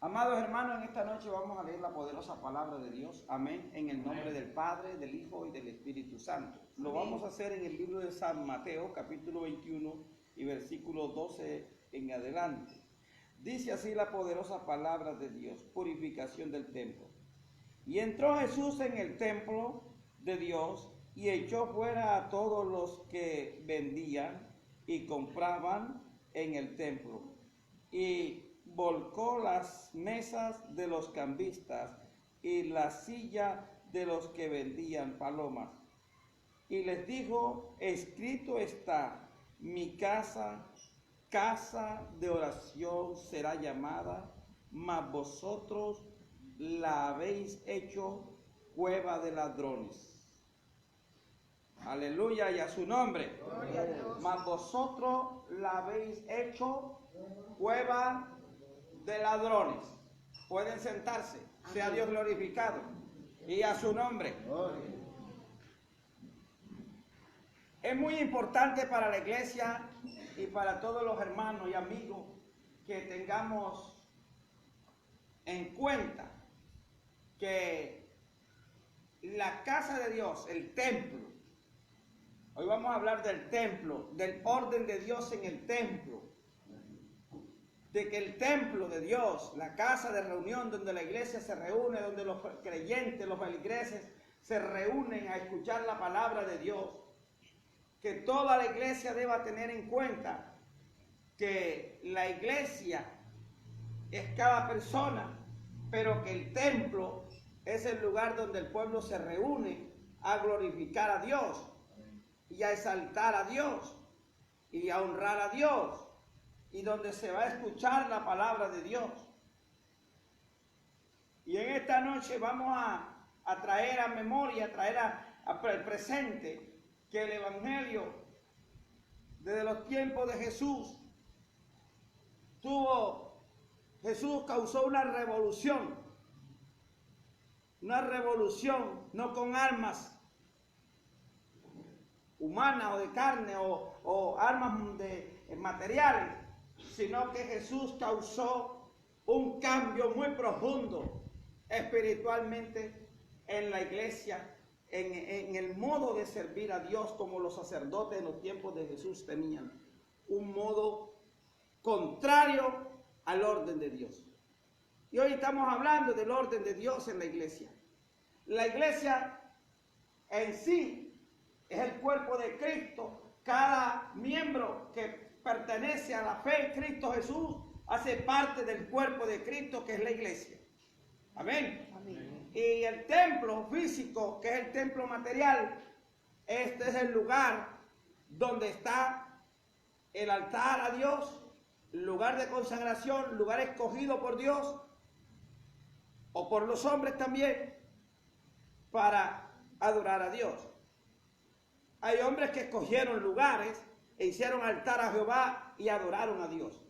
Amados hermanos, en esta noche vamos a leer la poderosa palabra de Dios. Amén. En el nombre del Padre, del Hijo y del Espíritu Santo. Lo vamos a hacer en el libro de San Mateo, capítulo 21 y versículo 12 en adelante. Dice así la poderosa palabra de Dios: purificación del templo. Y entró Jesús en el templo de Dios y echó fuera a todos los que vendían y compraban en el templo, y volcó las mesas de los cambistas y la silla de los que vendían palomas. Y les dijo: escrito está, mi casa, casa de oración será llamada, mas vosotros la habéis hecho cueva de ladrones. Aleluya, y a su nombre. Mas vosotros la habéis hecho cueva de ladrones. Pueden sentarse. Sea Dios glorificado. Y a su nombre. Es muy importante para la iglesia y para todos los hermanos y amigos que tengamos en cuenta que la casa de Dios, el templo, hoy vamos a hablar del templo, del orden de Dios en el templo, de que el templo de Dios, la casa de reunión donde la iglesia se reúne, donde los creyentes, los feligreses se reúnen a escuchar la palabra de Dios, que toda la iglesia deba tener en cuenta que la iglesia es cada persona, pero que el templo es el lugar donde el pueblo se reúne a glorificar a Dios y a exaltar a Dios y a honrar a Dios, y donde se va a escuchar la palabra de Dios. Y en esta noche vamos a traer a memoria, a traer al presente, que el Evangelio desde los tiempos de Jesús causó una revolución no con armas humanas o de carne o armas de materiales, sino que Jesús causó un cambio muy profundo espiritualmente en la iglesia, en el modo de servir a Dios, como los sacerdotes en los tiempos de Jesús tenían un modo contrario al orden de Dios. Y hoy estamos hablando del orden de Dios en la iglesia. La iglesia en sí es el cuerpo de Cristo. Cada miembro que pertenece a la fe en Cristo Jesús hace parte del cuerpo de Cristo, que es la iglesia. Amén. Amén. Y el templo físico, que es el templo material, este es el lugar donde está el altar a Dios, lugar de consagración, lugar escogido por Dios o por los hombres también para adorar a Dios. Hay hombres que escogieron lugares e hicieron altar a Jehová y adoraron a Dios.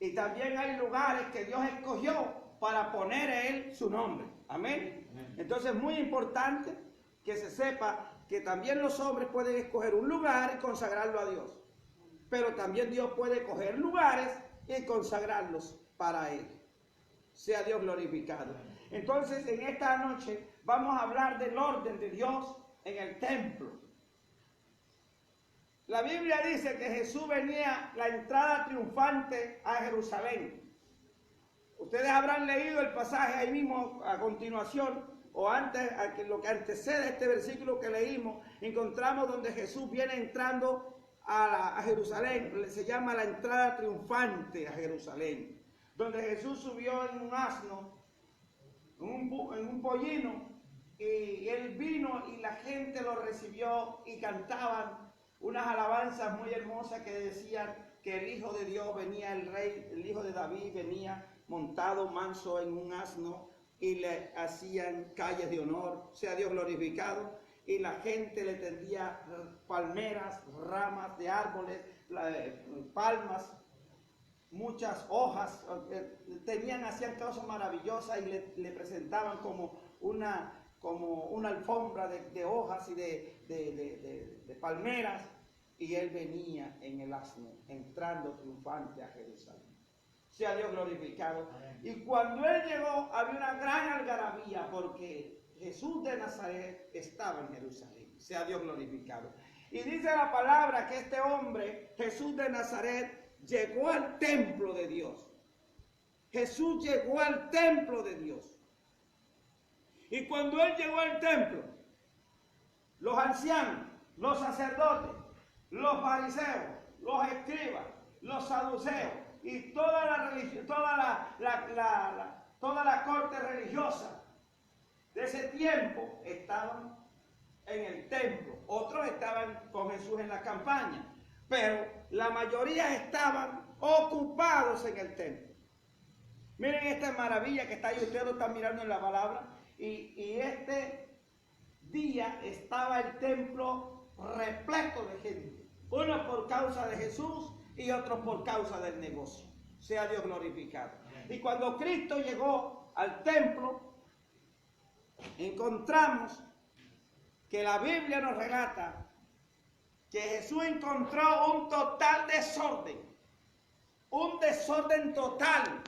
Y también hay lugares que Dios escogió para poner en él su nombre. Amén. Entonces es muy importante que se sepa que también los hombres pueden escoger un lugar y consagrarlo a Dios. Pero también Dios puede escoger lugares y consagrarlos para él. Sea Dios glorificado. Entonces en esta noche vamos a hablar del orden de Dios en el templo. La Biblia dice que Jesús venía la entrada triunfante a Jerusalén. Ustedes habrán leído el pasaje ahí mismo a continuación, o antes, lo que antecede este versículo que leímos, encontramos donde Jesús viene entrando a Jerusalén. Se llama la entrada triunfante a Jerusalén, donde Jesús subió en un asno, en un pollino, y él vino y la gente lo recibió y cantaban unas alabanzas muy hermosas que decían que el Hijo de Dios venía, el Rey, el Hijo de David venía montado manso en un asno, y le hacían calles de honor. Sea Dios glorificado. Y la gente le tendía palmeras, ramas de árboles, palmas, muchas hojas, hacían cosas maravillosas y le presentaban como una alfombra de hojas y de palmeras, y él venía en el asno, entrando triunfante a Jerusalén. Sea Dios glorificado. Y cuando él llegó, había una gran algarabía porque Jesús de Nazaret estaba en Jerusalén. Sea Dios glorificado. Y dice la palabra que este hombre, Jesús de Nazaret, llegó al templo de Dios. Jesús llegó al templo de Dios. Y cuando él llegó al templo, los ancianos, los sacerdotes, los fariseos, los escribas, los saduceos y toda la religión, toda la corte religiosa de ese tiempo estaban en el templo. Otros estaban con Jesús en la campaña, pero la mayoría estaban ocupados en el templo. Miren esta maravilla que está ahí, ustedes lo están mirando en la palabra, y este día estaba el templo repleto de gente, unos por causa de Jesús y otros por causa del negocio. Sea Dios glorificado. Y cuando Cristo llegó al templo, encontramos que la Biblia nos relata que Jesús encontró un total desorden, un desorden total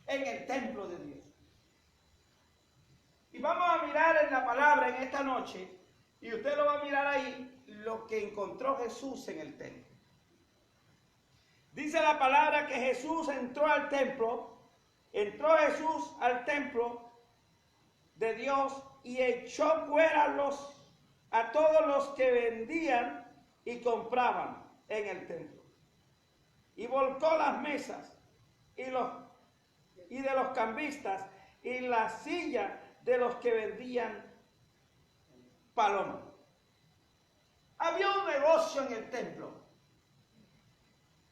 en el templo de Dios. Y vamos a mirar en la palabra en esta noche, y usted lo va a mirar ahí, lo que encontró Jesús en el templo. Dice la palabra que Jesús entró al templo de Dios y echó fuera a todos los que vendían y compraban en el templo. Y volcó las mesas y de los cambistas y las sillas de los que vendían palomas. Había un negocio en el templo.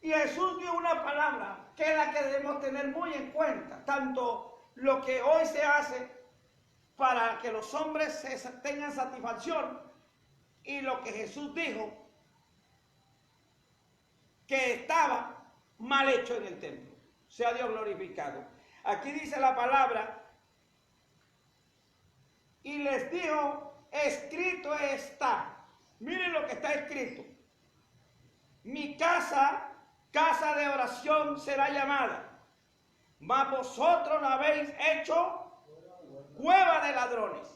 Y Jesús dio una palabra que es la que debemos tener muy en cuenta, tanto lo que hoy se hace para que los hombres tengan satisfacción y lo que Jesús dijo que estaba mal hecho en el templo. Sea Dios glorificado. Aquí dice la palabra, y les dijo, escrito está. Miren lo que está escrito. Mi casa de oración será llamada, mas vosotros la habéis hecho cueva de ladrones.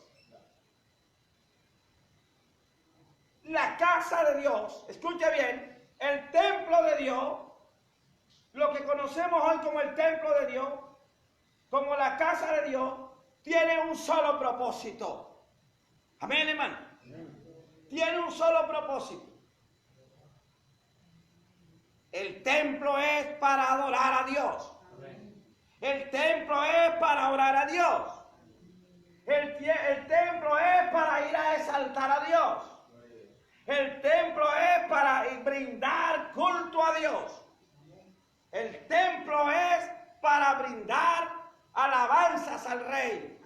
La casa de Dios, escuche bien, el templo de Dios, lo que conocemos hoy como el templo de Dios, como la casa de Dios, tiene un solo propósito. Amén, hermano. Tiene un solo propósito. El templo es para adorar a Dios. El templo es para orar a Dios. El templo es para ir a exaltar a Dios. El templo es para brindar culto a Dios. El templo es para brindar alabanzas al Rey,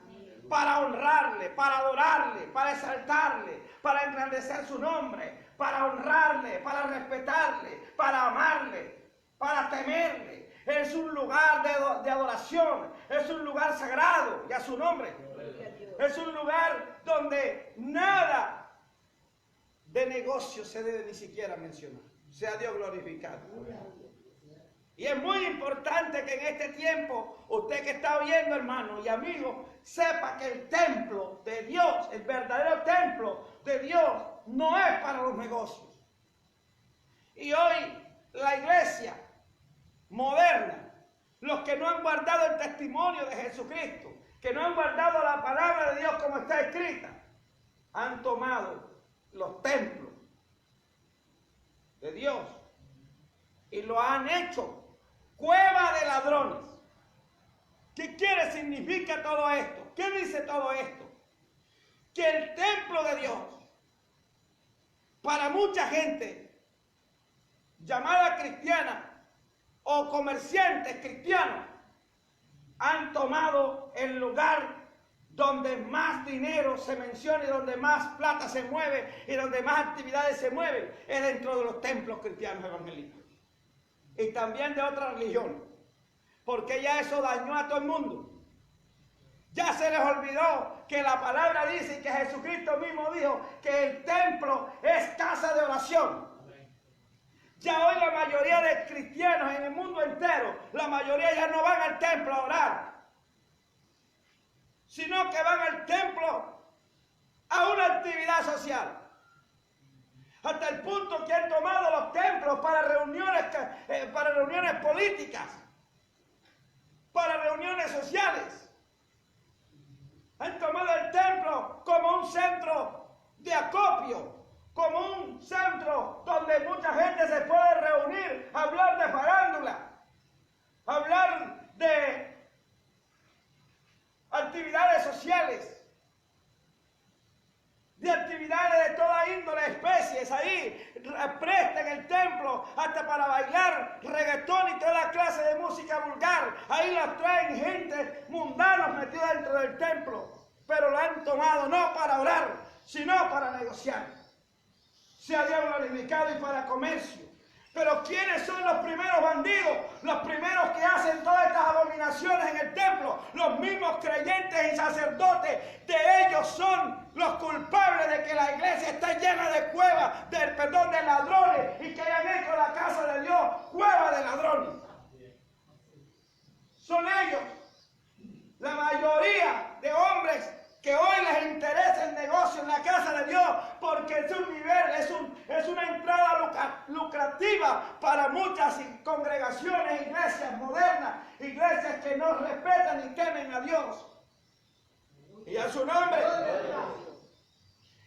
para honrarle, para adorarle, para exaltarle, para engrandecer su nombre, para honrarle, para respetarle, para amarle, para temerle. Es un lugar de adoración, es un lugar sagrado, y a su nombre. Es un lugar donde nada de negocio se debe ni siquiera mencionar. Sea Dios glorificado. Y es muy importante que en este tiempo, usted que está oyendo, hermano y amigo, sepa que el templo de Dios, el verdadero templo de Dios, no es para los negocios. Y hoy la iglesia moderna, los que no han guardado el testimonio de Jesucristo, que no han guardado la palabra de Dios como está escrita, han tomado los templos de Dios y lo han hecho cueva de ladrones. ¿Qué significa todo esto? ¿Qué dice todo esto? Que el templo de Dios, para mucha gente llamada cristiana o comerciantes cristianos, han tomado el lugar donde más dinero se menciona y donde más plata se mueve y donde más actividades se mueven, es dentro de los templos cristianos evangélicos. Y también de otras religiones, porque ya eso dañó a todo el mundo. Ya se les olvidó que la palabra dice y que Jesucristo mismo dijo que el templo es casa de oración. Ya hoy la mayoría de cristianos en el mundo entero, la mayoría ya no van al templo a orar, sino que van al templo a una actividad social. Hasta el punto que han tomado los templos para reuniones políticas, para reuniones sociales. Han tomado el templo como un centro de acopio, como un centro donde mucha gente se puede reunir, hablar de farándula, hablar de actividades sociales, de actividades de toda índole, especies. Ahí prestan el templo hasta para bailar reggaetón y toda clase de música vulgar. Ahí las traen gente mundanos metidos dentro del templo, pero lo han tomado no para orar, sino para negociar. Sea Dios glorificado, y para comercio. Pero ¿quiénes son los primeros bandidos? Los primeros que hacen todas estas abominaciones en el templo. Los mismos creyentes y sacerdotes. De ellos son los culpables de que la iglesia está llena de cuevas, de ladrones, y que hayan hecho la casa de Dios cueva de ladrones. Son ellos, la mayoría de hombres, que hoy les interesa el negocio en la casa de Dios, porque es un nivel, es una entrada lucrativa para muchas congregaciones, iglesias modernas, iglesias que no respetan ni temen a Dios y a su nombre.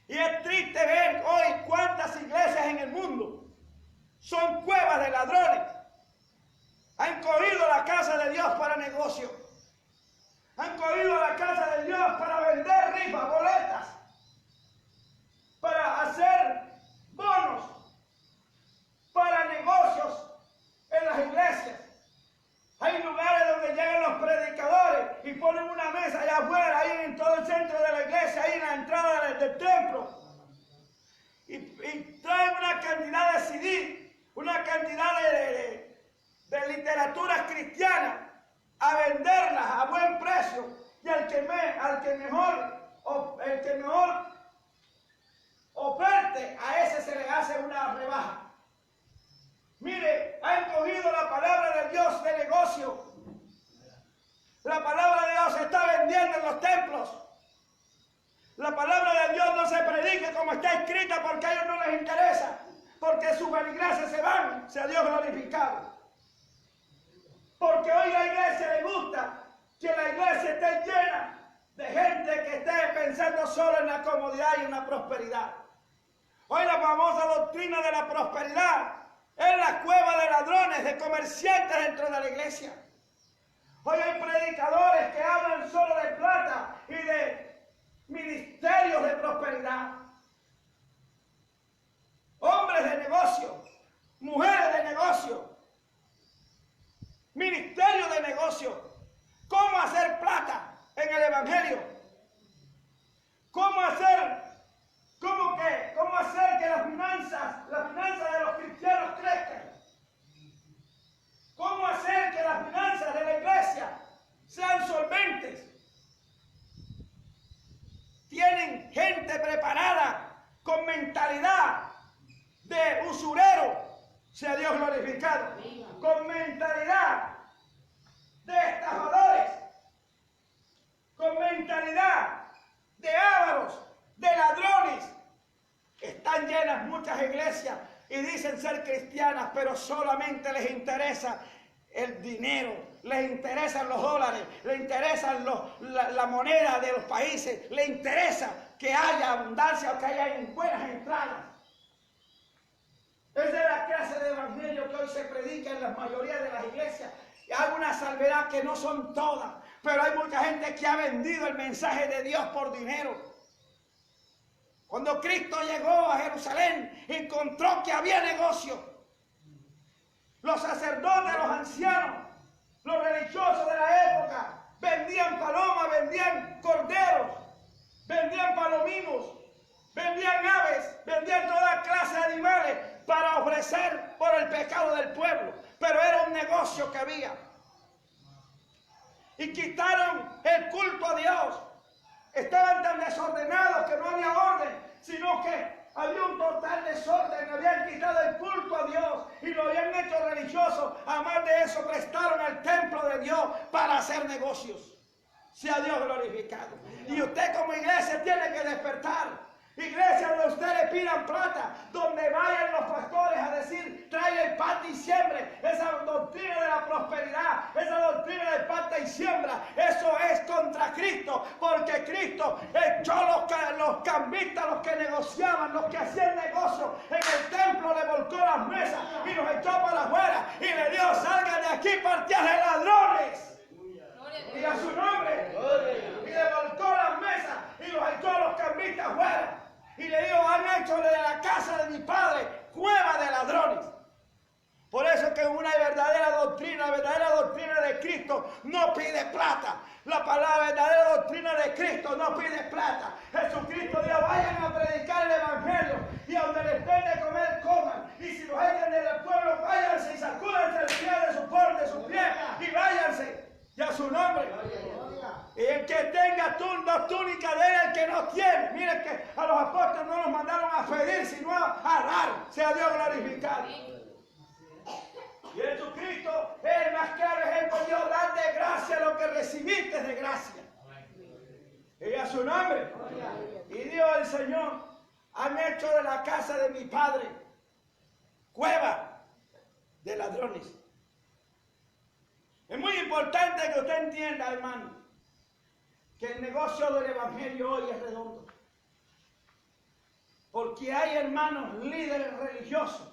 Y es triste ver hoy cuántas iglesias en el mundo son cuevas de ladrones. Han cogido la casa de Dios para negocio. Han cogido la casa de Dios para vender rifas, boletas, para hacer bonos, para negocios en las iglesias. Hay lugares donde llegan los predicadores y ponen una mesa allá afuera, ahí en todo el centro de la iglesia, ahí en la entrada del templo. Y traen una cantidad de CD, una cantidad de literatura cristiana, a venderlas a buen precio, y el que mejor oferte, a ese se le hace una rebaja. Mire, han cogido la palabra de Dios de negocio. La palabra de Dios se está vendiendo en los templos. La palabra de Dios no se predica como está escrita porque a ellos no les interesa, porque sus feligreses se van, sea Dios glorificado. Porque hoy a la iglesia le gusta que la iglesia esté llena de gente que esté pensando solo en la comodidad y en la prosperidad. Hoy la famosa doctrina de la prosperidad es la cueva de ladrones, de comerciantes dentro de la iglesia. Hoy hay predicadores que hablan solo de plata y de ministerios de prosperidad. Hombres de negocio, mujeres de negocio, ministerio de negocio. ¿Cómo hacer plata en el evangelio? ¿Cómo hacer que las finanzas de los cristianos crezcan? ¿Cómo hacer que las finanzas de la iglesia sean solventes? Tienen gente preparada con mentalidad de usurero, sea Dios glorificado, con mentalidad de estafadores, con mentalidad de ávaros, de ladrones. Están llenas muchas iglesias y dicen ser cristianas, pero solamente les interesa el dinero, les interesan los dólares, les interesan la moneda de los países, les interesa que haya abundancia o que haya buenas entradas. Esa es la clase de evangelio que hoy se predica en la mayoría de las iglesias. Y hay una salvedad que no son todas, pero hay mucha gente que ha vendido el mensaje de Dios por dinero. Cuando Cristo llegó a Jerusalén, encontró que había negocio. Los sacerdotes, los ancianos, los religiosos de la época, vendían palomas, vendían corderos, vendían palomimos, vendían aves, vendían toda clase de animales para ofrecer por el pecado del pueblo. Pero era un negocio que había. Y quitaron el culto a Dios. Estaban tan desordenados que no había orden, sino que Había un total desorden, habían quitado el culto a Dios y lo habían hecho religioso. Además de eso, prestaron el templo de Dios para hacer negocios. Sea Dios glorificado. Y usted como iglesia tiene que despertar. Iglesia donde usted le pidan plata, donde vayan los pastores a decir, trae el parte y siembre. Esa doctrina de la prosperidad, esa doctrina del parte y siembra, eso es contra Cristo, porque Cristo echó los cambistas, los que negociaban, los que hacían negocio en el templo, le volcó las mesas y los echó para afuera y le dijo, salgan de aquí, partidas de ladrones. Y a su nombre, y le volcó las mesas y los echó a los cambistas afuera. Y le dijo, han hecho de la casa de mi padre cueva de ladrones. Por eso que una verdadera doctrina, la verdadera doctrina de Cristo no pide plata. La verdadera doctrina de Cristo no pide plata. Jesucristo dijo, vayan a predicar el evangelio y a donde les den de comer, coman. Y si los echan del pueblo, váyanse y sacúdense el pie de su pie y váyanse. Y a su nombre. Y el que tenga dos túnicas de él, el que no tiene. Miren que a los apóstoles no los mandaron a pedir, sino a dar. Sea Dios glorificado. Y Jesucristo es el más claro ejemplo. Dios, dar de gracia lo que recibiste de gracia. Y a su nombre. Y Dios el Señor, han hecho de la casa de mi padre cueva de ladrones. Es muy importante que usted entienda, hermano, que el negocio del evangelio hoy es redondo. Porque hay hermanos líderes religiosos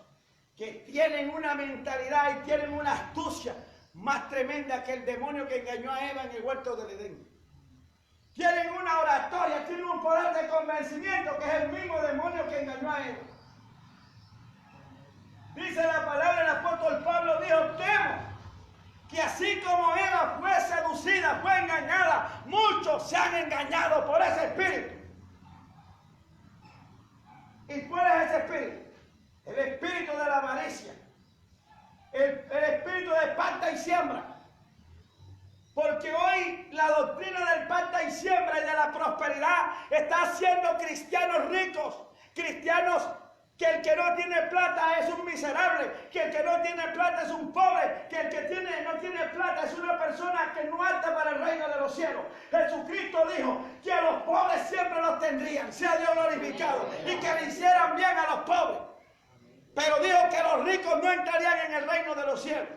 que tienen una mentalidad y tienen una astucia más tremenda que el demonio que engañó a Eva en el huerto del Edén. Tienen una oratoria, tienen un poder de convencimiento que es el mismo demonio que engañó a Eva. Dice la palabra, el apóstol Pablo dijo, temo que así como Eva fue seducida, fue engañada, muchos se han engañado por ese espíritu. ¿Y cuál es ese espíritu? El espíritu de la avaricia, el espíritu de parta y siembra. Porque hoy la doctrina del parta y siembra y de la prosperidad está haciendo cristianos ricos, cristianos que el que no tiene plata es un miserable, que el que no tiene plata es un pobre, que el que no tiene plata es una persona que no apta para el reino de los cielos. Jesucristo dijo que a los pobres siempre los tendrían, sea Dios glorificado, y que le hicieran bien a los pobres. Pero dijo que los ricos no entrarían en el reino de los cielos.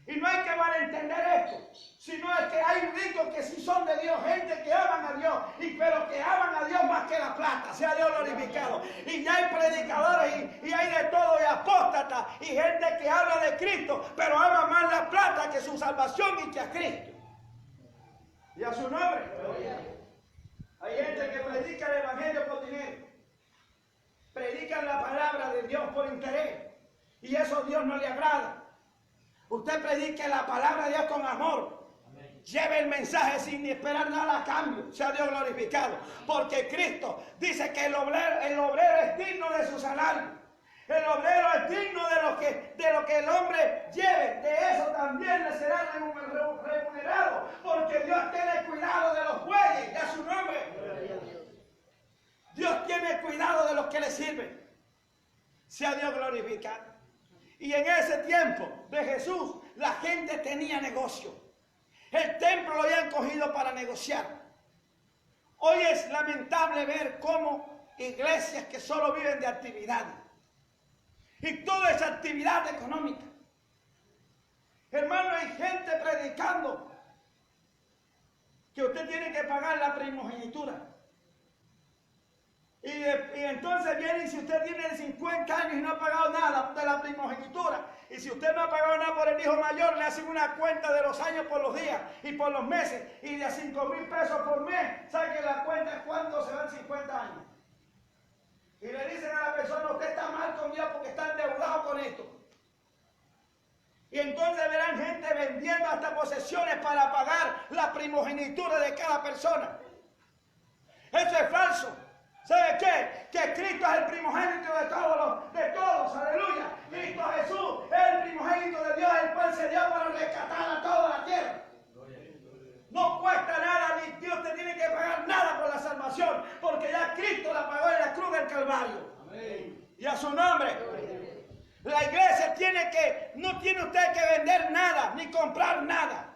Y no hay que malentender esto, sino es que hay ricos que sí son de Dios, gente que aman a Dios, pero que aman a Dios más que la plata, sea Dios glorificado. Y ya hay predicadores y hay de todo, y apóstatas, y gente que habla de Cristo, pero ama más la plata que su salvación y que a Cristo. Y a su nombre. Hay gente que predica el evangelio por dinero, predican la palabra de Dios por interés, y eso a Dios no le agrada. Usted predique la palabra de Dios con amor. Amén. Lleve el mensaje sin esperar nada a cambio. Sea Dios glorificado. Porque Cristo dice que el obrero es digno de su salario. El obrero es digno de lo que el hombre lleve. De eso también le será remunerado. Porque Dios tiene cuidado de los bueyes. Y a su nombre. Dios tiene cuidado de los que le sirven. Sea Dios glorificado. Y en ese tiempo de Jesús, la gente tenía negocio. El templo lo habían cogido para negociar. Hoy es lamentable ver cómo iglesias que solo viven de actividades. Y toda esa actividad económica. Hermano, hay gente predicando que usted tiene que pagar la primogenitura. Y entonces viene y si usted tiene 50 años y no ha pagado nada de la primogenitura, y si usted no ha pagado nada por el hijo mayor, le hacen una cuenta de los años por los días y por los meses, y de 5,000 pesos por mes, saque la cuenta cuánto se van 50 años. Y le dicen a la persona, usted está mal con Dios porque está endeudado con esto. Y entonces verán gente vendiendo hasta posesiones para pagar la primogenitura de cada persona. Eso es falso. ¿Sabe qué? Que Cristo es el primogénito de todos, aleluya. Cristo Jesús es el primogénito de Dios, el cual se dio para rescatar a toda la tierra. No cuesta nada, ni Dios te tiene que pagar nada por la salvación, porque ya Cristo la pagó en la cruz del Calvario. Amén. Y a su nombre. La iglesia no tiene usted que vender nada, ni comprar nada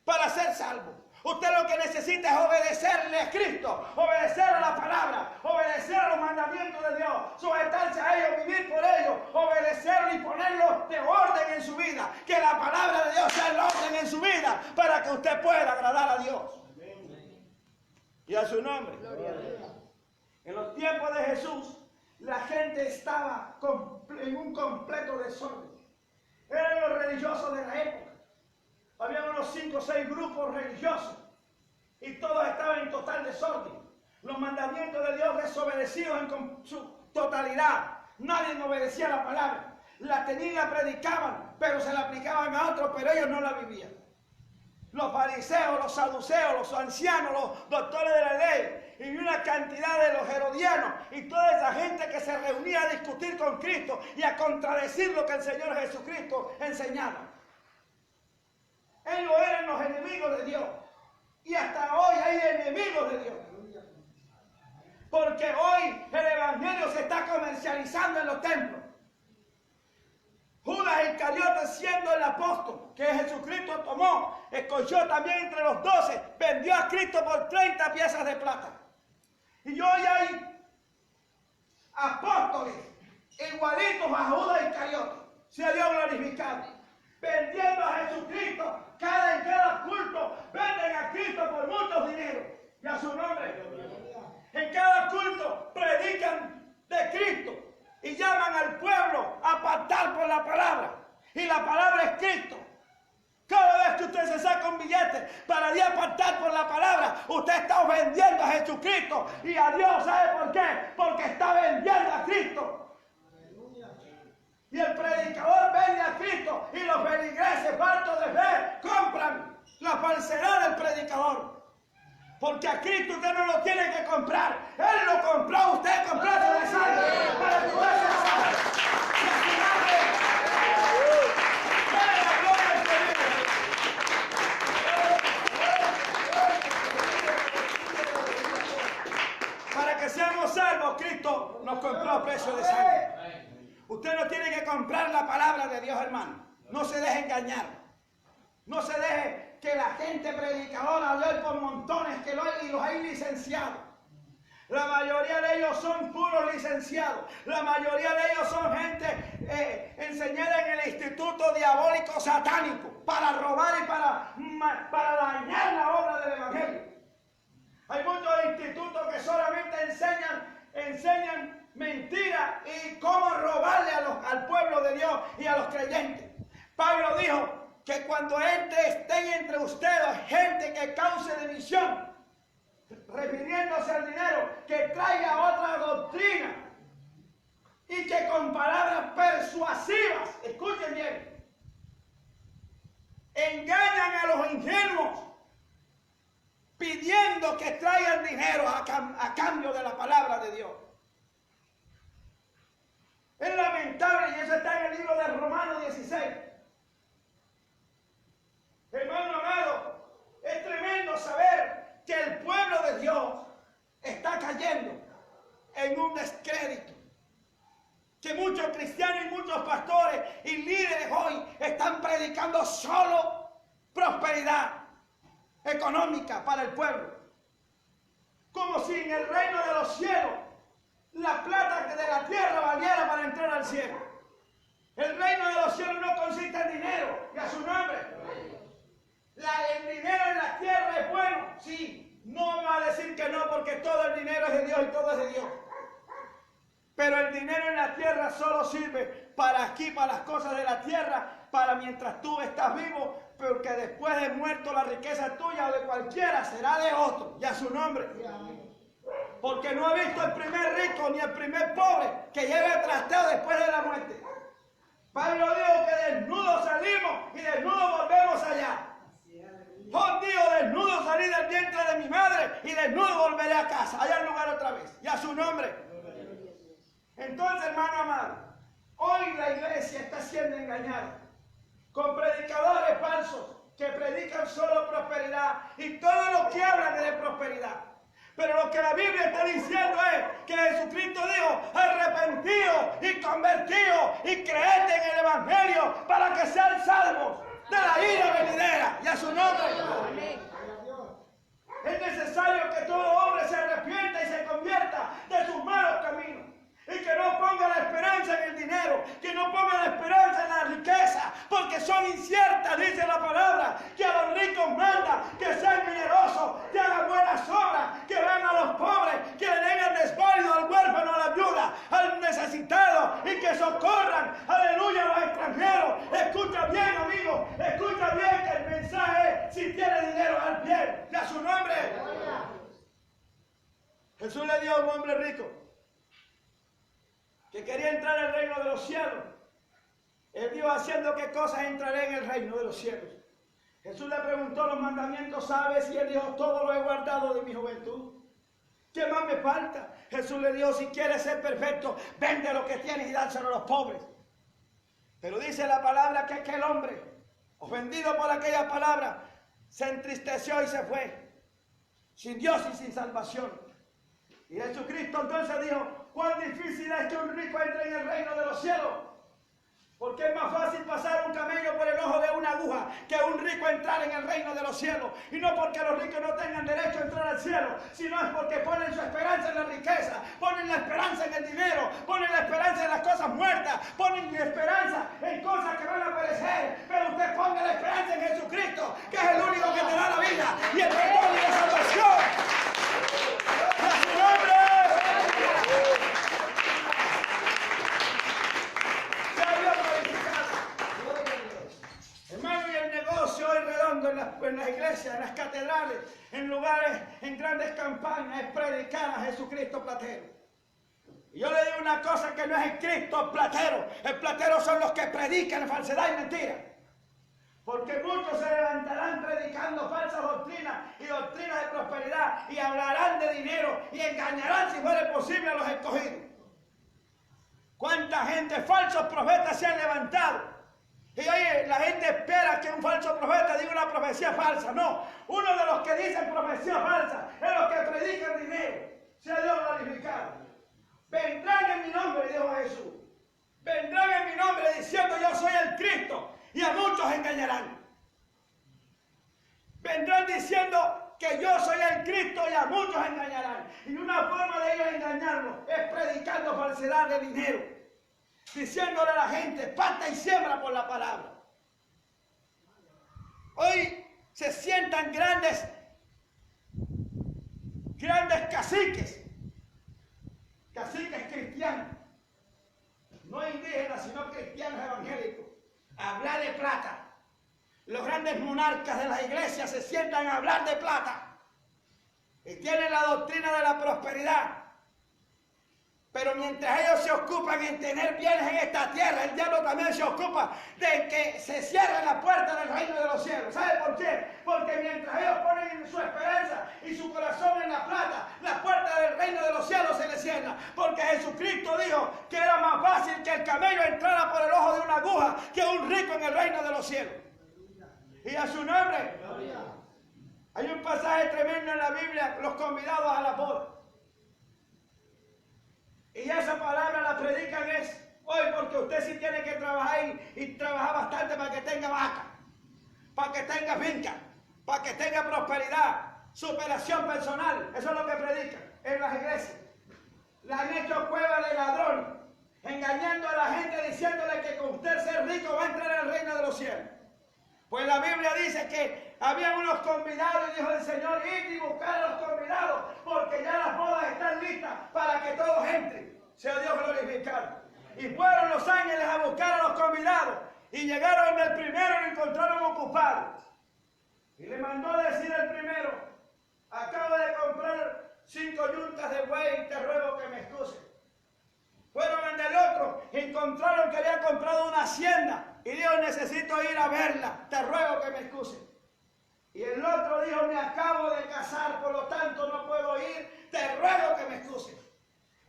para ser salvo. Usted lo que necesita es obedecerle a Cristo, obedecer a la palabra, obedecer a los mandamientos de Dios, sujetarse a ellos, vivir por ellos, obedecerlo y ponerlo de orden en su vida. Que la palabra de Dios sea el orden en su vida para que usted pueda agradar a Dios. Y a su nombre. En los tiempos de Jesús, la gente estaba en un completo desorden. Eran los religiosos de la época. Había unos 5 o 6 grupos religiosos y todos estaban en total desorden. Los mandamientos de Dios desobedecidos en su totalidad. Nadie obedecía la palabra. La tenían y la predicaban, pero se la aplicaban a otros, pero ellos no la vivían. Los fariseos, los saduceos, los ancianos, los doctores de la ley y una cantidad de los herodianos y toda esa gente que se reunía a discutir con Cristo y a contradecir lo que el Señor Jesucristo enseñaba. Ellos eran los enemigos de Dios. Y hasta hoy hay enemigos de Dios. Porque hoy el evangelio se está comercializando en los templos. Judas Iscariote, siendo el apóstol que Jesucristo tomó, escogió también entre los 12, vendió a Cristo por 30 piezas de plata. Y hoy hay apóstoles igualitos a Judas Iscariote. Sea Dios glorificado. Vendiendo a Jesucristo, en cada culto, venden a Cristo por muchos dineros. Y a su nombre. En cada culto predican de Cristo y llaman al pueblo a pactar por la palabra. Y la palabra es Cristo. Cada vez que usted se saca un billete para ir a pactar por la palabra, usted está vendiendo a Jesucristo y a Dios. ¿Sabe por qué? Porque está vendiendo a Cristo. Y el predicador vende a Cristo y los feligreses faltos de fe compran la falsedad del predicador. Porque a Cristo usted no lo tiene que comprar. Él lo compró, usted compró de sangre para que usted sea salvo. Y a su nombre, dale la gloria al Señor. Para que seamos salvos, Cristo nos compró a precio de sangre. Usted no tiene que comprar la palabra de Dios, hermano. No se deje engañar. No se deje que la gente predicadora hable por montones y los hay licenciados. La mayoría de ellos son puros licenciados. La mayoría de ellos son gente enseñada en el instituto diabólico satánico para robar y para dañar la obra del evangelio. Hay muchos institutos que solamente enseñan mentiras y cómo robarle al pueblo de Dios y a los creyentes. Pablo dijo que cuando estén entre ustedes gente que cause división, refiriéndose al dinero, que traiga otra doctrina y que con palabras persuasivas, escuchen bien, engañan a los ingenuos pidiendo que traigan dinero a cambio de la palabra de Dios. Es lamentable, y eso está en el libro de Romanos 16. Hermano amado, es tremendo saber que el pueblo de Dios está cayendo en un descrédito. Que muchos cristianos y muchos pastores y líderes hoy están predicando solo prosperidad económica para el pueblo. Como si en el reino de los cielos la plata de la tierra valiera para entrar al cielo. El reino de los cielos no consiste en dinero, y a su nombre. El dinero en la tierra es bueno, sí. No va a decir que no, porque todo el dinero es de Dios y todo es de Dios. Pero el dinero en la tierra solo sirve para aquí, para las cosas de la tierra, para mientras tú estás vivo, porque después de muerto la riqueza tuya o de cualquiera será de otro, y a su nombre. Porque no he visto el primer rico ni el primer pobre que lleve el trasteo después de la muerte. Pablo dijo que desnudos salimos y desnudos volvemos allá. Oh Dios, desnudo salí del vientre de mi madre y desnudo volveré a casa, allá al lugar otra vez, y a su nombre. Entonces, hermano amado, hoy la iglesia está siendo engañada con predicadores falsos que predican solo prosperidad y todo lo que hablan es de prosperidad. Pero lo que la Biblia está diciendo es que Jesucristo dijo, arrepentido y convertido y creed en el Evangelio para que sean salvos de la ira venidera. Y a su nombre. Es necesario que todo hombre se arrepienta y se convierta de sus malos caminos. Y que no ponga la esperanza en el dinero, que no ponga la esperanza en la riqueza, porque son inciertas, dice la palabra, que a los ricos manda, que sean generosos, que hagan buenas obras, que vean a los pobres, que le den al desválido, al huérfano, a la viuda, al necesitado, y que socorran, aleluya, a los extranjeros. Escucha bien, amigo, escucha bien que el mensaje es, si tiene dinero, al bien, y a su nombre. Jesús le dio a un hombre rico que quería entrar al reino de los cielos. Él dijo, haciendo qué cosas entraré en el reino de los cielos. Jesús le preguntó los mandamientos, ¿sabes? Y él dijo, todo lo he guardado de mi juventud. ¿Qué más me falta? Jesús le dijo, si quieres ser perfecto, vende lo que tienes y dárselo a los pobres. Pero dice la palabra que aquel hombre, ofendido por aquella palabra, se entristeció y se fue, sin Dios y sin salvación. Y Jesucristo entonces dijo, cuán difícil es que un rico entre en el reino de los cielos. Porque es más fácil pasar un camello por el ojo de una aguja que un rico entrar en el reino de los cielos. Y no porque los ricos no tengan derecho a entrar al cielo, sino es porque ponen su esperanza en la riqueza, ponen la esperanza en el dinero, ponen la esperanza en las cosas muertas, ponen la esperanza en cosas que van a perecer. Pero usted ponga la esperanza en Jesucristo, que es el único que te da la vida y el perdón y la salvación. ¡A su nombre! Hermano, y el negocio hoy redondo en las iglesias, en las catedrales, en lugares, en grandes campañas, es predicar a Jesucristo platero. Y yo le digo una cosa, que no es el Cristo platero. El platero son los que predican falsedad y mentira. Porque muchos se levantarán predicando falsas doctrinas y doctrinas de prosperidad y hablarán de dinero y engañarán, si fuera posible, a los escogidos. ¿Cuánta gente, falsos profetas se han levantado? Y oye, la gente espera que un falso profeta diga una profecía falsa. No, uno de los que dicen profecía falsa es los que predican dinero. Sea Dios glorificado. Vendrán en mi nombre, dijo Jesús. Vendrán en mi nombre diciendo yo soy el Cristo. Y a muchos engañarán. Vendrán diciendo que yo soy el Cristo y a muchos engañarán. Y una forma de ellos engañarlos es predicando falsedad de dinero. Diciéndole a la gente, pacta y siembra por la palabra. Hoy se sientan grandes caciques cristianos, no indígenas, sino cristianos evangélicos, a hablar de plata. Los grandes monarcas de las iglesias se sientan a hablar de plata y tienen la doctrina de la prosperidad. Pero mientras ellos se ocupan en tener bienes en esta tierra, el diablo también se ocupa de que se cierre la puerta del reino de los cielos. ¿Sabe por qué? Porque mientras ellos ponen su esperanza y su corazón en la plata, la puerta del reino de los cielos se les cierra. Porque Jesucristo dijo que era más fácil que el camello entrara por el ojo de una aguja que un rico en el reino de los cielos. Y a su nombre. Hay un pasaje tremendo en la Biblia, los convidados a la boda. Y esa palabra la predican es hoy, porque usted sí tiene que trabajar y trabajar bastante para que tenga vaca, para que tenga finca, para que tenga prosperidad, superación personal. Eso es lo que predican en las iglesias. Le han hecho cueva de ladrones, engañando a la gente, diciéndole que con usted ser rico va a entrar en el reino de los cielos. Pues la Biblia dice que había unos convidados y dijo el Señor, id y buscar a los convidados, porque ya las bodas están listas para que todos entren. Sea Dios glorificado. Y fueron los ángeles a buscar a los convidados y llegaron el primero y lo encontraron ocupado. Y le mandó a decir el primero, acabo de comprar 5 yuntas de buey y te ruego que me excuses. Fueron en el otro y encontraron que había comprado una hacienda. Y dijo, necesito ir a verla, te ruego que me excuse. Y el otro dijo, me acabo de casar, por lo tanto no puedo ir, te ruego que me excuse.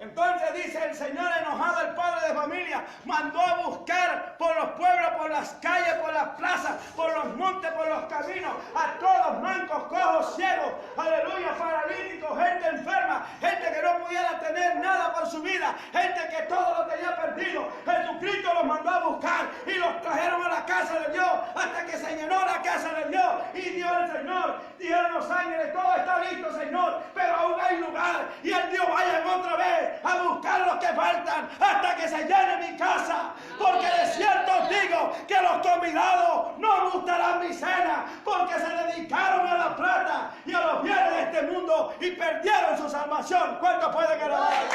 Entonces dice el Señor enojado, el padre de familia, mandó a buscar por los pueblos, por las calles, por las plazas, por los montes, por los caminos, a todos mancos, cojos, ciegos, aleluya, paralíticos, gente enferma, gente que no pudiera tener nada por su vida, gente que todo lo tenía perdido. Jesucristo los mandó a buscar y los trajeron a la casa de Dios hasta que se llenó la casa de Dios. Y Dios el Señor, dijeron los ángeles, todo está listo, Señor, pero aún hay lugar. Y el Dios vayan otra vez a buscar los que faltan hasta que se llene mi casa. Porque de cierto os digo que los convidados no gustarán mi cena, porque se dedicaron a la plata y a los bienes de este mundo y perdieron su salvación. ¿Cuántos pueden alabar a Dios?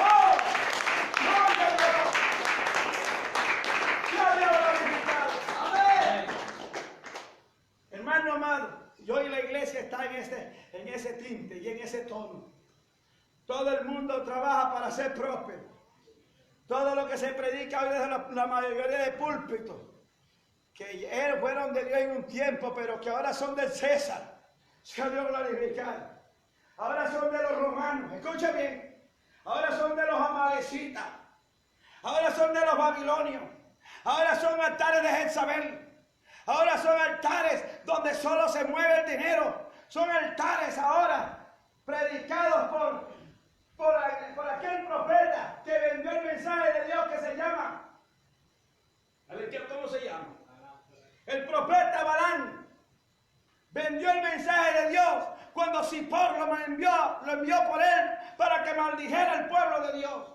¡Oh! ¡Gloria a Dios! ¡Gloria a Dios! ¡Amén! Hermano amado, y hoy la iglesia está en ese tinte y en ese tono. Todo el mundo trabaja para ser próspero. Todo lo que se predica hoy desde la mayoría de púlpitos, que fueron de Dios en un tiempo, pero que ahora son del César. Sea Dios glorificado. Ahora son de los romanos. Escucha bien. Ahora son de los amalecitas. Ahora son de los babilonios. Ahora son altares de Jezabel. Ahora son altares donde solo se mueve el dinero. Son altares ahora predicados por aquel profeta que vendió el mensaje de Dios que se llama, a ver, ¿cómo se llama? El profeta Balaam vendió el mensaje de Dios cuando Zippor lo envió por él para que maldijera al pueblo de Dios.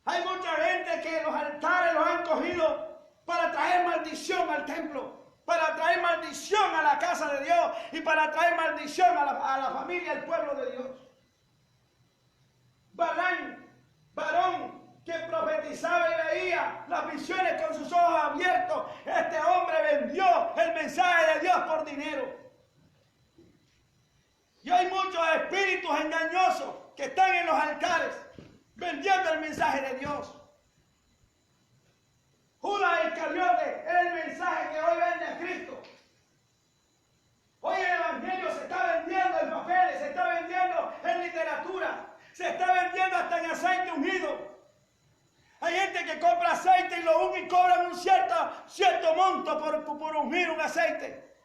Hay mucha gente que los altares los han cogido para traer maldición al templo, para traer maldición a la casa de Dios y para traer maldición a la familia, al pueblo de Dios. Balaam, varón que profetizaba y veía las visiones con sus ojos abiertos, este hombre vendió el mensaje de Dios por dinero. Y hay muchos espíritus engañosos que están en los altares vendiendo el mensaje de Dios. Judas Iscariote es el mensaje que hoy vende a Cristo. Hoy el evangelio se está vendiendo en papeles, se está vendiendo en literatura, se está vendiendo hasta en aceite ungido. Hay gente que compra aceite y lo unge y cobran un cierto monto por ungir un aceite.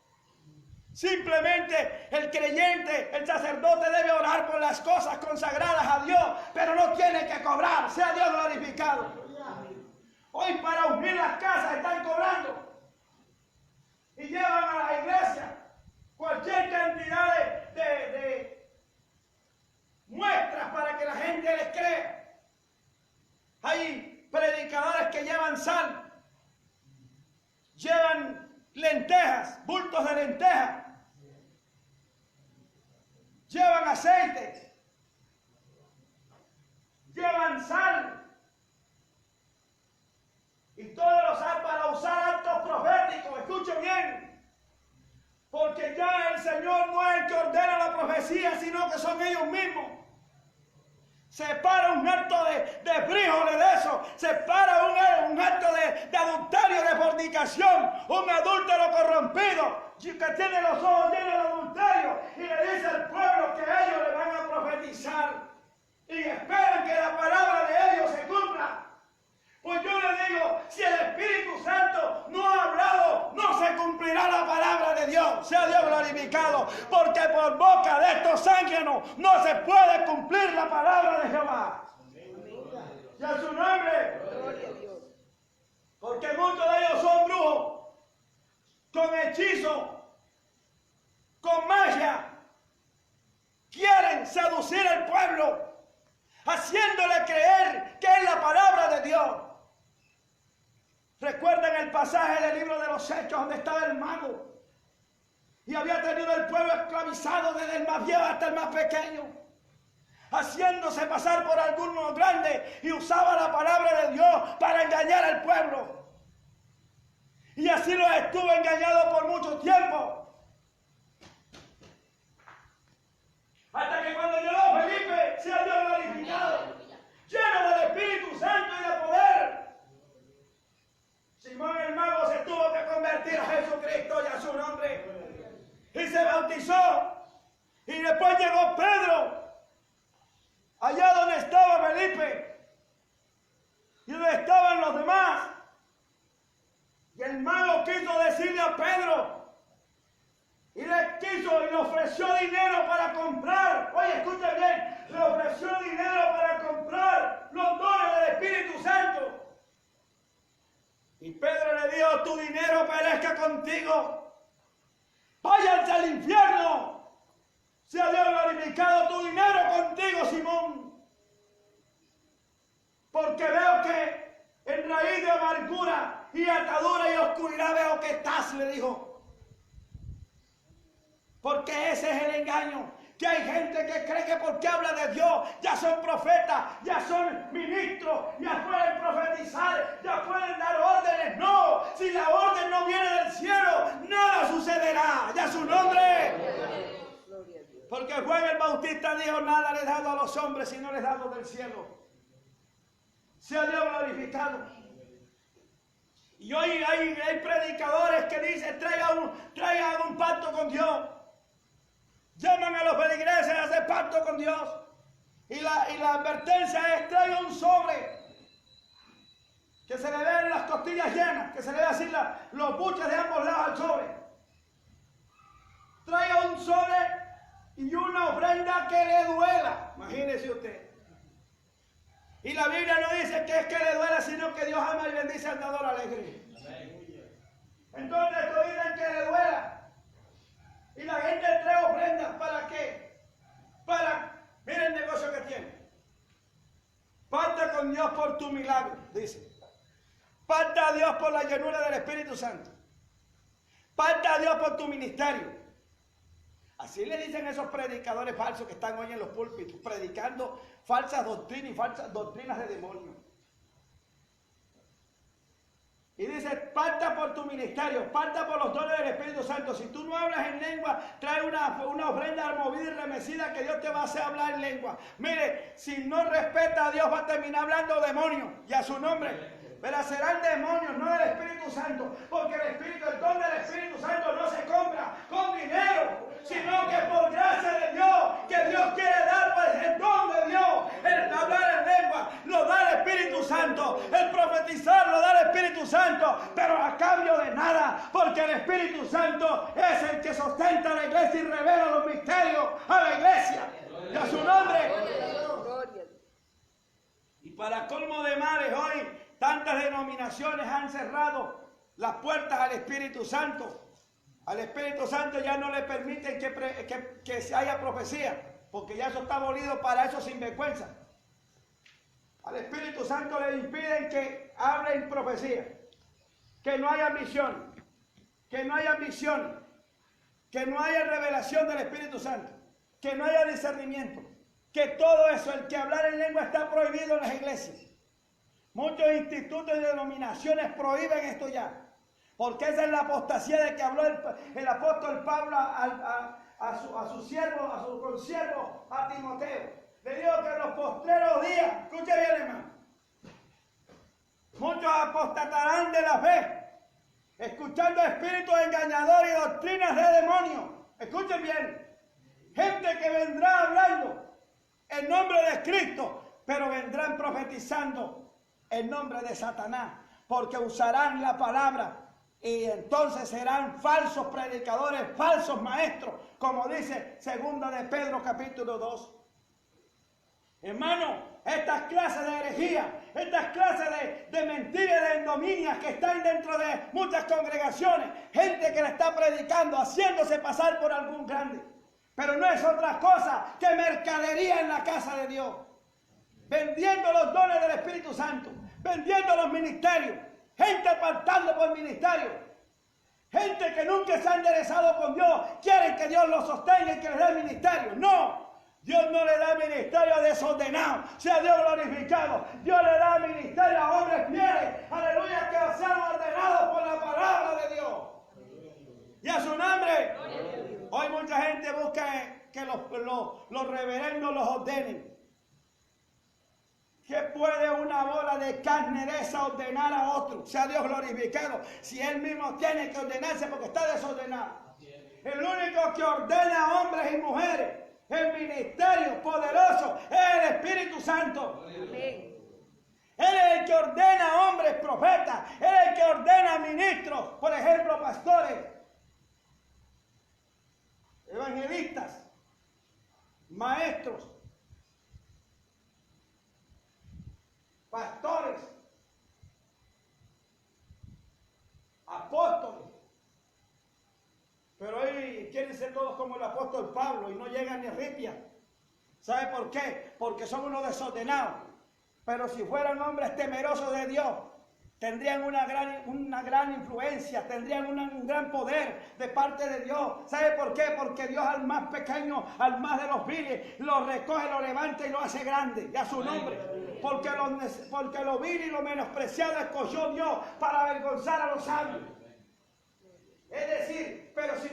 Simplemente el creyente, el sacerdote debe orar por las cosas consagradas a Dios, pero no tiene que cobrar. Sea Dios glorificado. Hoy para ungir las casas están cobrando y llevan a la iglesia cualquier cantidad de muestras para que la gente les crea. Hay predicadores que llevan sal, llevan lentejas, bultos de lentejas, llevan aceite, llevan sal y todos los para usar actos proféticos. Escuchen bien, porque ya el Señor no es el que ordena la profecía, sino que son ellos mismos. Se para un acto de frijoles de eso, se para un acto de adulterio, de fornicación, un adúltero corrompido que tiene los ojos llenos de adulterio y le dice al pueblo que ellos le van a profetizar y esperan que la palabra de ellos se cumpla. Pues yo le digo, si el Espíritu Santo no ha hablado, no se cumplirá la palabra de Dios. Sea Dios glorificado, porque por boca de estos zánganos no se puede cumplir la palabra de Jehová. Y a su nombre, porque muchos de ellos son brujos, con hechizo, con magia, quieren seducir al pueblo, haciéndole creer que es la palabra de Dios. Recuerden el pasaje del libro de los Hechos donde estaba el mago y había tenido el pueblo esclavizado desde el más viejo hasta el más pequeño, haciéndose pasar por alguno grande y usaba la palabra de Dios para engañar al pueblo. Y así los estuvo engañado por mucho tiempo. Hasta que cuando llegó Felipe, sea Dios glorificado, lleno del Espíritu Santo y de poder, Simón el mago se tuvo que convertir a Jesucristo y a su nombre. Y se bautizó. Y después llegó Pedro, allá donde estaba Felipe y donde estaban los demás. Y el el mago quiso decirle a Pedro y le ofreció dinero para comprar. Oye, escucha bien, le ofreció dinero para comprar los dones del Espíritu Santo. Y Pedro le dijo: tu dinero perezca contigo. Váyanse al infierno. Sea Dios glorificado, tu dinero contigo, Simón. Porque veo que en raíz de amargura y atadura y oscuridad veo que estás, le dijo. Porque ese es el engaño. Que hay gente que cree que porque habla de Dios ya son profetas, ya son ministros, ya pueden profetizar, ya pueden dar órdenes. No, si la orden no viene del cielo, nada sucederá. Ya su nombre. Porque Juan el Bautista dijo: nada le he dado a los hombres si no les he dado del cielo. Sea Dios glorificado. Y hoy hay predicadores que dicen: traigan un pacto con Dios. Llaman a los feligreses a hacer pacto con Dios. Y la advertencia es: traiga un sobre. Que se le vean las costillas llenas. Que se le vean así los buches de ambos lados al sobre. Traiga un sobre y una ofrenda que le duela. Imagínese usted. Y la Biblia no dice que es que le duela, sino que Dios ama y bendice al dador alegre. Entonces esto dicen que le duela. Y la gente trae ofrendas, ¿para qué? Mira el negocio que tiene. Pacta con Dios por tu milagro, dice. Pacta a Dios por la llenura del Espíritu Santo. Pacta a Dios por tu ministerio. Así le dicen esos predicadores falsos que están hoy en los púlpitos, predicando falsas doctrinas y falsas doctrinas de demonios. Y dice: pacta por tu ministerio, pacta por los dones del Espíritu Santo. Si tú no hablas en lengua, trae una ofrenda movida y remecida que Dios te va a hacer hablar en lengua. Mire, si no respeta a Dios, va a terminar hablando demonios y a su nombre. Pero serán demonios, no del Espíritu Santo. Porque el don del Espíritu Santo no se compra con dinero, sino que por gracia de Dios, que Dios quiere dar, pues el don de Dios, el hablar en lengua, lo da el Espíritu Santo, el profetizar lo da el Espíritu Santo, pero a cambio de nada, porque el Espíritu Santo es el que sustenta a la iglesia y revela los misterios a la iglesia. Y a su nombre. Y para colmo de males, hoy tantas denominaciones han cerrado las puertas al Espíritu Santo. Al Espíritu Santo ya no le permiten que se haya profecía, porque ya eso está abolido para esos sinvergüenzas. Al Espíritu Santo le impiden que hable en profecía, que no haya visión, que no haya visión, que no haya revelación del Espíritu Santo, que no haya discernimiento, que todo eso, el que hablar en lengua está prohibido en las iglesias. Muchos institutos y denominaciones prohíben esto ya. Porque esa es la apostasía de que habló el apóstol Pablo a su siervo, a su consiervo, a Timoteo. Le dijo que en los postreros días, escuche bien, hermano, muchos apostatarán de la fe, escuchando espíritus engañadores y doctrinas de demonios. Escuchen bien, gente que vendrá hablando en nombre de Cristo, pero vendrán profetizando en nombre de Satanás, porque usarán la palabra. Y entonces serán falsos predicadores, falsos maestros, como dice 2 de Pedro capítulo 2. Hermano, estas clases de herejía, estas clases de mentiras y de endominias que están dentro de muchas congregaciones, gente que le está predicando, haciéndose pasar por algún grande. Pero no es otra cosa que mercadería en la casa de Dios. Vendiendo los dones del Espíritu Santo, vendiendo los ministerios. Gente apartando por ministerio. Gente que nunca se ha enderezado con Dios. Quieren que Dios los sostenga y que les dé ministerio. No. Dios no le da ministerio a desordenados. Sea Dios glorificado. Dios le da ministerio a hombres fieles. Aleluya, que sean ordenados por la palabra de Dios. Y a su nombre. Hoy mucha gente busca que los reverendos los ordenen. ¿Qué puede una bola de carne de esa ordenar a otro? Sea Dios glorificado. Si él mismo tiene que ordenarse porque está desordenado. El único que ordena a hombres y mujeres, el ministerio poderoso, es el Espíritu Santo. Amén. Él es el que ordena hombres, profetas. Él es el que ordena ministros, por ejemplo, pastores, evangelistas, maestros, pastores, apóstoles. Pero hoy quieren ser todos como el apóstol Pablo y no llegan ni a Ripia. ¿Sabe por qué? Porque son unos desordenados. Pero si fueran hombres temerosos de Dios, tendrían una gran influencia, tendrían un gran poder de parte de Dios. ¿Sabe por qué? Porque Dios al más pequeño, al más de los viles, lo recoge, lo levanta y lo hace grande, y a su nombre. Porque lo vil y lo menospreciado escogió Dios para avergonzar a los sabios. Es decir, pero si